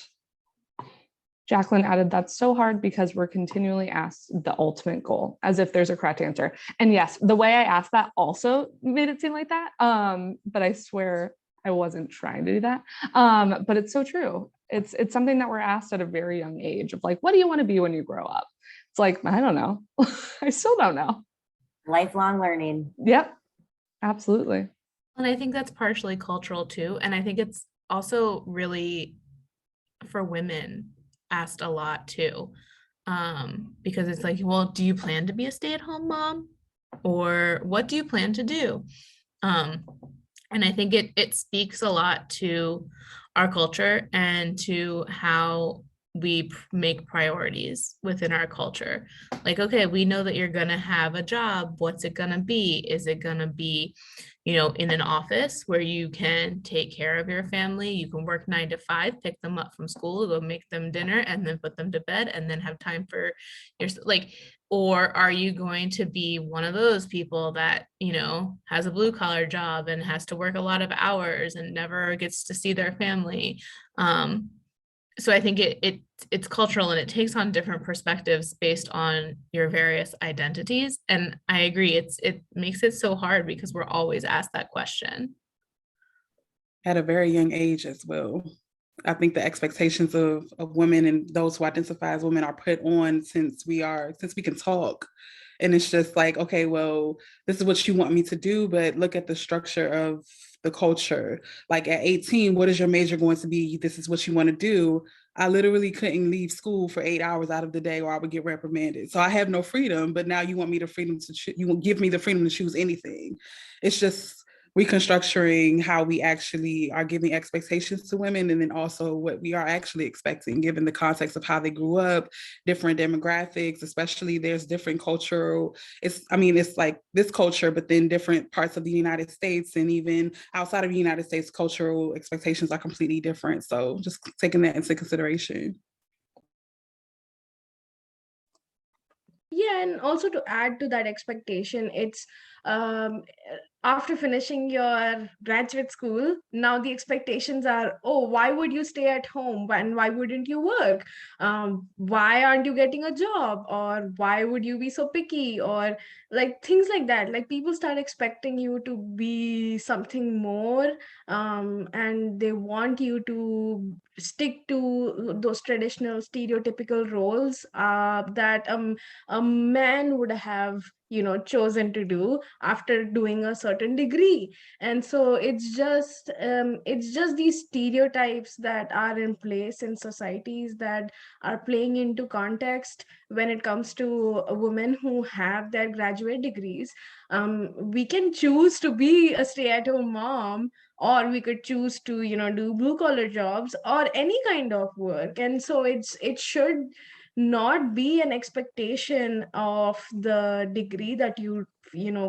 Jacqueline added, that's so hard because we're continually asked the ultimate goal as if there's a correct answer. And yes, the way I asked that also made it seem like that. But I swear I wasn't trying to do that. But it's so true. It's something that we're asked at a very young age of like, what do you want to be when you grow up? It's like, I don't know. I still don't know. Lifelong learning. Yep, absolutely. And I think that's partially cultural too. And I think it's also really for women asked a lot too. Because it's like, well, do you plan to be a stay-at-home mom? Or what do you plan to do? Um, and I think it speaks a lot to our culture and to how we make priorities within our culture. Like, okay, we know that you're gonna have a job. What's it gonna be? Is it gonna be, in an office where you can take care of your family? You can work 9 to 5, pick them up from school, go make them dinner, and then put them to bed, and then have time for your like. Or are you going to be one of those people that, has a blue collar job and has to work a lot of hours and never gets to see their family? So I think it's cultural, and it takes on different perspectives based on your various identities. And I agree, it makes it so hard because we're always asked that question. At a very young age as well. I think the expectations of women and those who identify as women are put on since we can talk. And it's just like, okay, well, this is what you want me to do, but look at the structure of the culture. Like at 18, what is your major going to be? This is what you want to do. I literally couldn't leave school for 8 hours out of the day or I would get reprimanded. So I have no freedom, but now you want me the freedom to you will give me the freedom to choose anything. It's just reconstructing how we actually are giving expectations to women, and then also what we are actually expecting given the context of how they grew up, different demographics, especially there's different cultural, it's like this culture, but then different parts of the United States and even outside of the United States, cultural expectations are completely different. So just taking that into consideration. Yeah, and also to add to that expectation, it's um, after finishing your graduate school, now the expectations are, oh, why would you stay at home? And why wouldn't you work? Why aren't you getting a job? Or why would you be so picky? Or like things like that. Like people start expecting you to be something more, and they want you to stick to those traditional stereotypical roles that a man would have chosen to do after doing a certain degree. And so it's just these stereotypes that are in place in societies that are playing into context when it comes to women who have their graduate degrees. We can choose to be a stay-at-home mom, or we could choose to do blue collar jobs or any kind of work. And so it should not be an expectation of the degree that you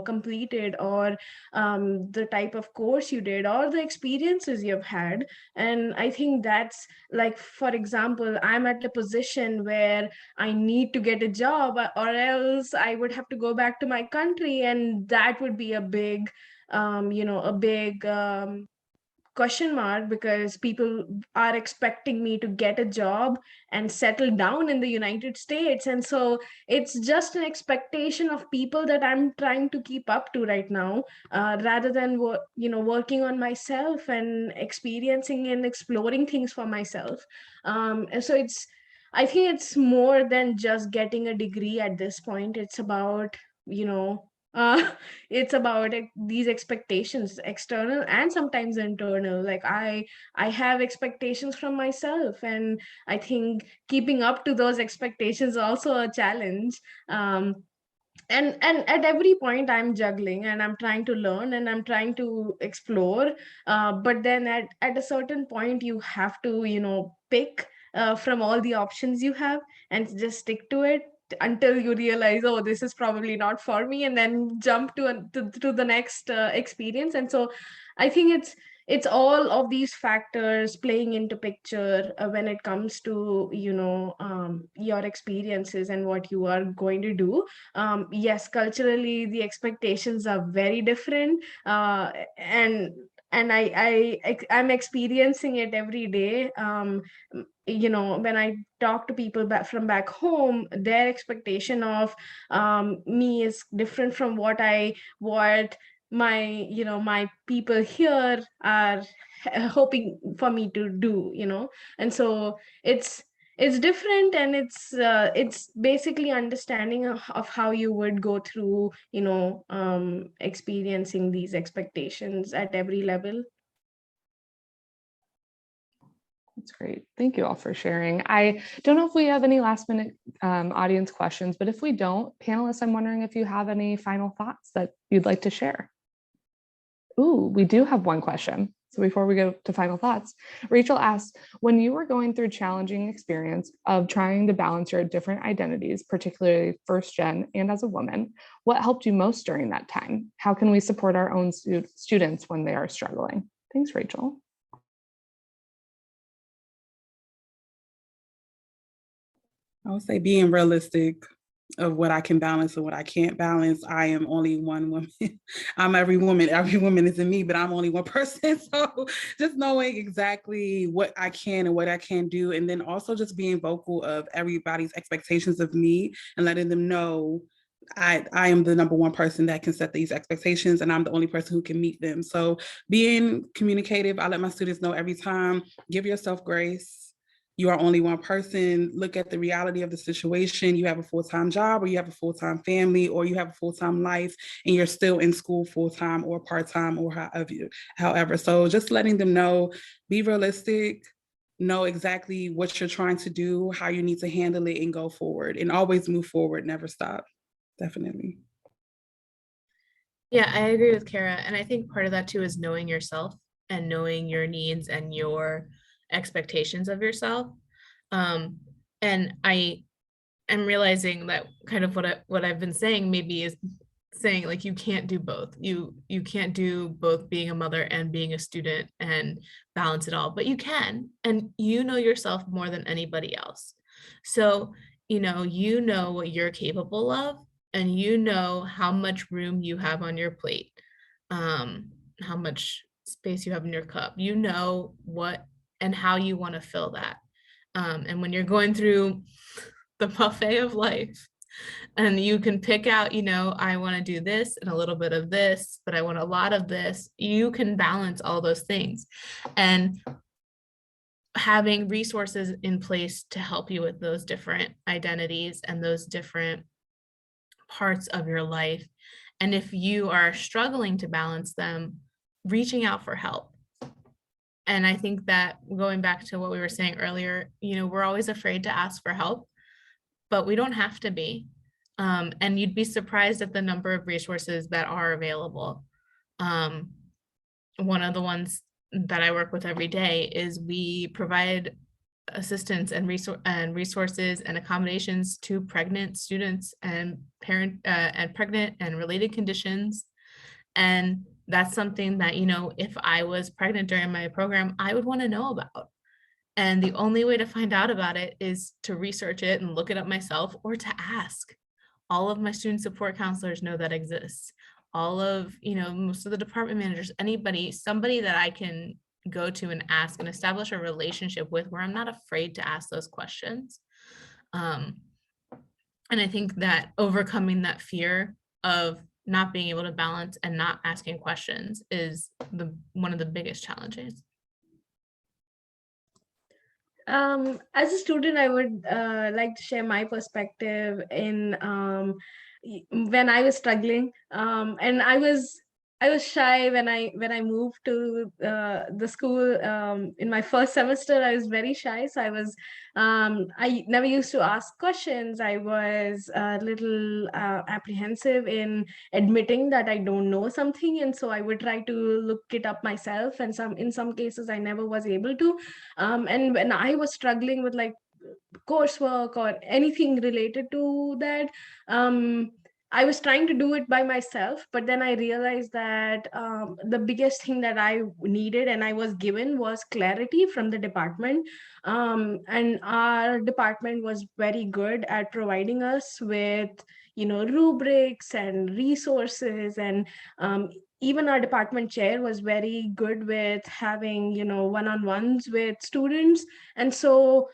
completed, or the type of course you did, or the experiences you've had. And I think that's, like, for example, I'm at a position where I need to get a job, or else I would have to go back to my country, and that would be a big question mark, because people are expecting me to get a job and settle down in the United States. And so it's just an expectation of people that I'm trying to keep up to right now, rather than working on myself and experiencing and exploring things for myself. And so I think it's more than just getting a degree at this point. It's about you know uh, it's about these expectations, external and sometimes internal. Like I have expectations from myself, and I think keeping up to those expectations is also a challenge. And at every point I'm juggling, and I'm trying to learn, and I'm trying to explore, but then at a certain point you have to pick from all the options you have, and just stick to it until you realize, oh, this is probably not for me, and then jump to the next experience. And so I think it's all of these factors playing into picture when it comes to your experiences and what you are going to do. Yes, culturally the expectations are very different, and I'm experiencing it every day. When I talk to people from back home, their expectation of me is different from what my people here are hoping for me to do. And so it's different, and it's basically understanding of how you would go through, experiencing these expectations at every level. That's great. Thank you all for sharing. I don't know if we have any last minute audience questions, but if we don't, panelists, I'm wondering if you have any final thoughts that you'd like to share. Ooh, we do have one question. So before we go to final thoughts, Rachel asked, when you were going through challenging experience of trying to balance your different identities, particularly first gen and as a woman, what helped you most during that time? How can we support our own students when they are struggling? Thanks, Rachel. I would say being realistic of what I can balance and what I can't balance. I am only one woman. I'm every woman isn't me, but I'm only one person. So just knowing exactly what I can and what I can do. And then also just being vocal of everybody's expectations of me and letting them know I am the number one person that can set these expectations, and I'm the only person who can meet them. So being communicative, I let my students know every time, give yourself grace. You are only one person. Look at the reality of the situation. You have a full-time job, or you have a full-time family, or you have a full-time life, and you're still in school full-time or part-time or however. So just letting them know, be realistic, know exactly what you're trying to do, how you need to handle it, and go forward, and always move forward, never stop. Definitely. Yeah, I agree with Kara. And I think part of that too is knowing yourself and knowing your needs and your expectations of yourself. And I am realizing that kind of what I've been saying maybe is saying like you can't do both. You can't do both being a mother and being a student and balance it all, but you can, and you know yourself more than anybody else. So, you know what you're capable of, and you know how much room you have on your plate, how much space you have in your cup. You know what and how you want to fill that. And when you're going through the buffet of life, and you can pick out, I want to do this and a little bit of this, but I want a lot of this, you can balance all those things. And having resources in place to help you with those different identities and those different parts of your life. And if you are struggling to balance them, reaching out for help. And I think that going back to what we were saying earlier, we're always afraid to ask for help, but we don't have to be. And you'd be surprised at the number of resources that are available. One of the ones that I work with every day is we provide assistance and resources and accommodations to pregnant students and pregnant and related conditions. And that's something that, if I was pregnant during my program, I would want to know about. And the only way to find out about it is to research it and look it up myself, or to ask. All of my student support counselors know that exists. All of, most of the department managers, somebody that I can go to and ask and establish a relationship with, where I'm not afraid to ask those questions. And I think that overcoming that fear of not being able to balance and not asking questions is one of the biggest challenges. As a student, I would like to share my perspective in when I was struggling, and I was shy when I moved to the school. In my first semester, I was very shy, so I never used to ask questions. I was a little apprehensive in admitting that I don't know something, and so I would try to look it up myself, and in some cases I never was able to. And when I was struggling with like coursework or anything related to that, I was trying to do it by myself, but then I realized that the biggest thing that I needed and I was given was clarity from the department. And our department was very good at providing us with, rubrics and resources. And even our department chair was very good with having, one-on-ones with students. And so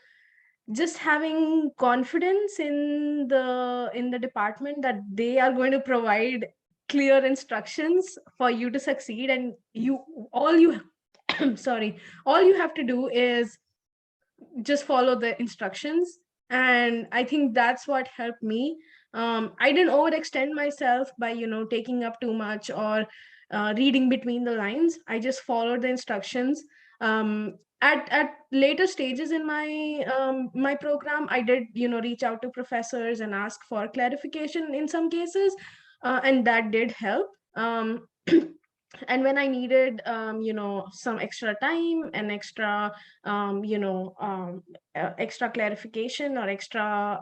just having confidence in the department that they are going to provide clear instructions for you to succeed, and all you sorry, all you have to do is just follow the instructions. And I think that's what helped me. I didn't overextend myself by, taking up too much or reading between the lines. I just followed the instructions. At later stages in my program, I did, reach out to professors and ask for clarification in some cases, and that did help. And when I needed, some extra time and extra, extra clarification or extra,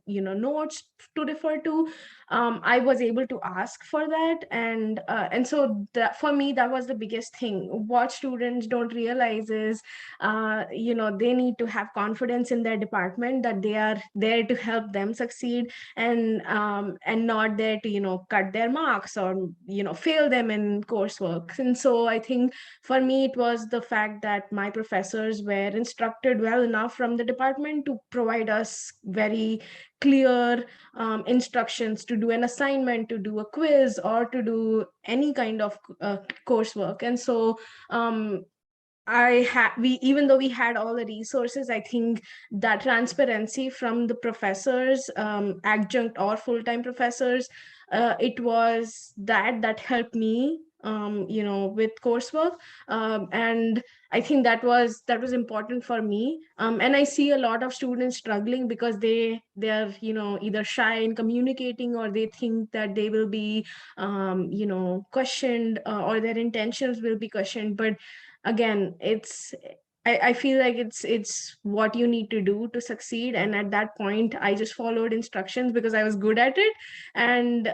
notes to refer to, I was able to ask for that. And so that, for me, that was the biggest thing. What students don't realize is, they need to have confidence in their department, that they are there to help them succeed, and not there to, cut their marks or, fail them in coursework. And so I think for me, it was the fact that my professors were instructed well enough from the department to provide us very clear instructions to do an assignment, to do a quiz, or to do any kind of coursework. And so even though we had all the resources, I think that transparency from the professors, adjunct or full-time professors, it was that helped me, with coursework. And I think that was important for me. And I see a lot of students struggling because they are, either shy in communicating, or they think that they will be, questioned, or their intentions will be questioned. But again, I feel like it's what you need to do to succeed. And at that point, I just followed instructions because I was good at it. And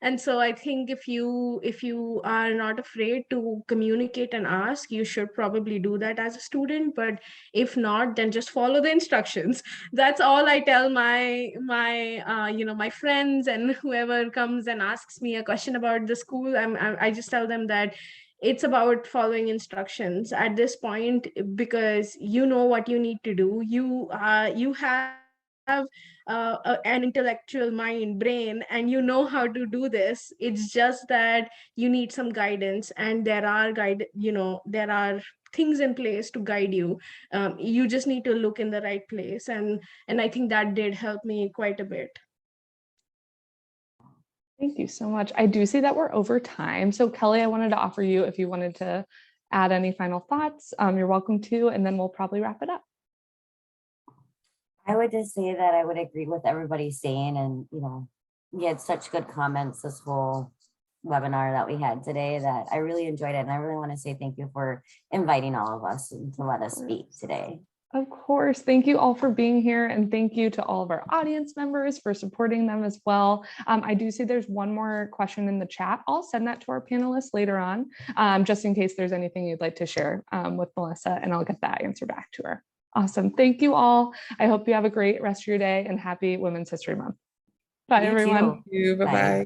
and so I think if you are not afraid to communicate and ask, you should probably do that as a student. But if not, then just follow the instructions. That's all I tell my friends and whoever comes and asks me a question about the school. I just tell them that it's about following instructions at this point, because you know what you need to do. You have an intellectual mind, brain, and you know how to do this. It's just that you need some guidance, and there are things in place to guide you. You just need to look in the right place, and I think that did help me quite a bit. Thank you so much. I do see that we're over time. So Kelly, I wanted to offer you, if you wanted to add any final thoughts, you're welcome to, and then we'll probably wrap it up. I would just say that I would agree with everybody saying, and you had such good comments this whole webinar that we had today that I really enjoyed it. And I really want to say thank you for inviting all of us and to let us speak today. Of course. Thank you all for being here. And thank you to all of our audience members for supporting them as well. I do see there's one more question in the chat. I'll send that to our panelists later on, just in case there's anything you'd like to share with Melissa, and I'll get that answer back to her. Awesome. Thank you all. I hope you have a great rest of your day, and happy Women's History Month. Bye, everyone. Thank you. Bye-bye.